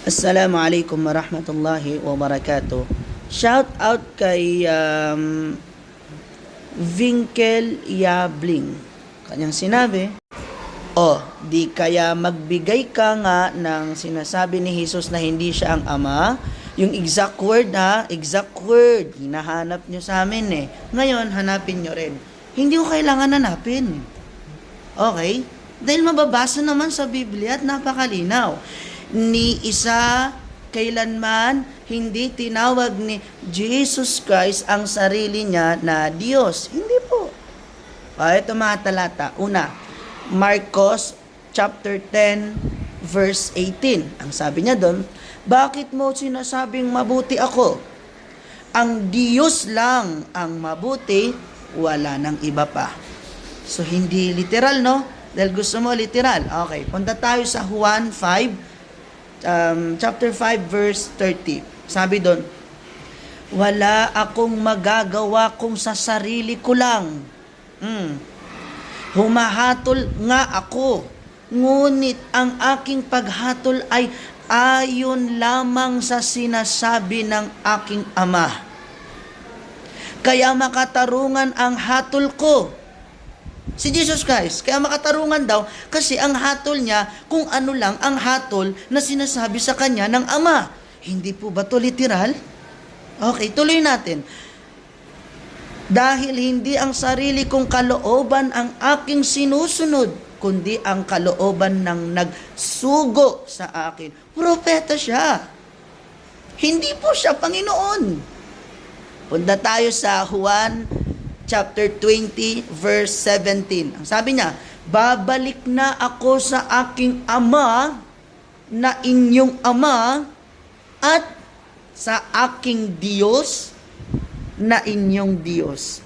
Assalamualaikum warahmatullahi wabarakatuh. Shout out kay Vinkel Yabling. Kanyang sinabi, di kaya magbigay ka nga ng sinasabi ni Jesus na hindi siya ang Ama. Yung exact word exact word. Hinahanap nyo sa amin eh. Ngayon, hanapin nyo rin. Hindi ko kailangan hanapin. Okay? Dahil mababasa naman sa Biblia at napakalinaw. Ni isa kailanman hindi tinawag ni Jesus Christ ang sarili niya na Diyos. Hindi po. Ito mga talata. Una, Marcos chapter 10 verse 18. Ang sabi niya doon, bakit mo sinasabing mabuti ako? Ang Diyos lang ang mabuti, wala nang iba pa. So hindi literal, no? Dahil gusto mo literal. Okay, punta tayo sa Juan 5 chapter 5 verse 30. Sabi doon, wala akong magagawa kung sa sarili ko lang. Humahatol nga ako, ngunit ang aking paghatol ay ayon lamang sa sinasabi ng aking Ama. Kaya makatarungan ang hatol ko. Si Jesus Christ, kaya makatarungan daw kasi ang hatol niya kung ano lang ang hatol na sinasabi sa kanya ng Ama. Hindi po ba to literal? Okay, tuloy natin. Dahil hindi ang sarili kong kalooban ang aking sinusunod, kundi ang kalooban ng nagsugo sa akin. Propeta siya. Hindi po siya Panginoon. Punta tayo sa Juan chapter 20 verse 17. Ang sabi niya, babalik na ako sa aking Ama na inyong Ama at sa aking Diyos na inyong Diyos.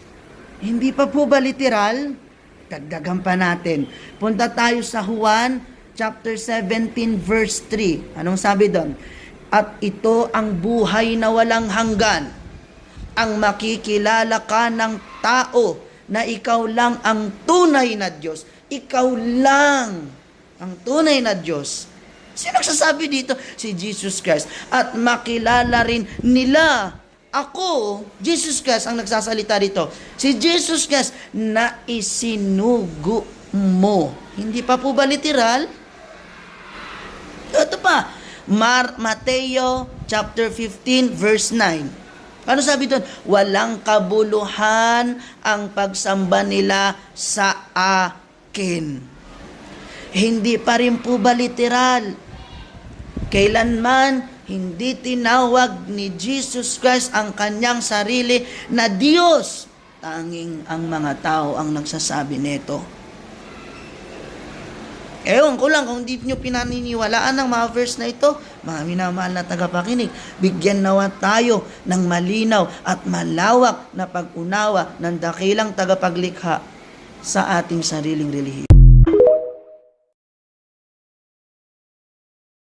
Hindi pa po ba literal? Dagdagan pa natin. Punta tayo sa Juan chapter 17 verse 3. Anong sabi doon? At ito ang buhay na walang hanggan, ang makikilala ka ng tao na ikaw lang ang tunay na Diyos. Ikaw lang ang tunay na Diyos. Sino nagsasabi dito? Si Jesus Christ. At makilala rin nila ako, Jesus Christ ang nagsasalita dito. Si Jesus Christ na isinugo mo. Hindi pa po ba literal? Ito pa. Mateo chapter 15 verse 9. Ano sabi doon? Walang kabuluhan ang pagsamba nila sa akin. Hindi pa rin po ba literal? Kailanman hindi tinawag ni Jesus Christ ang kanyang sarili na Diyos. Tanging ang mga tao ang nagsasabi nito. Ewan ko lang kung hindi nyo pinaniniwalaan ng mga verse na ito, mga minamahal na tagapakinig, bigyan nawa tayo ng malinaw at malawak na pag-unawa ng dakilang tagapaglikha sa ating sariling relihiyon.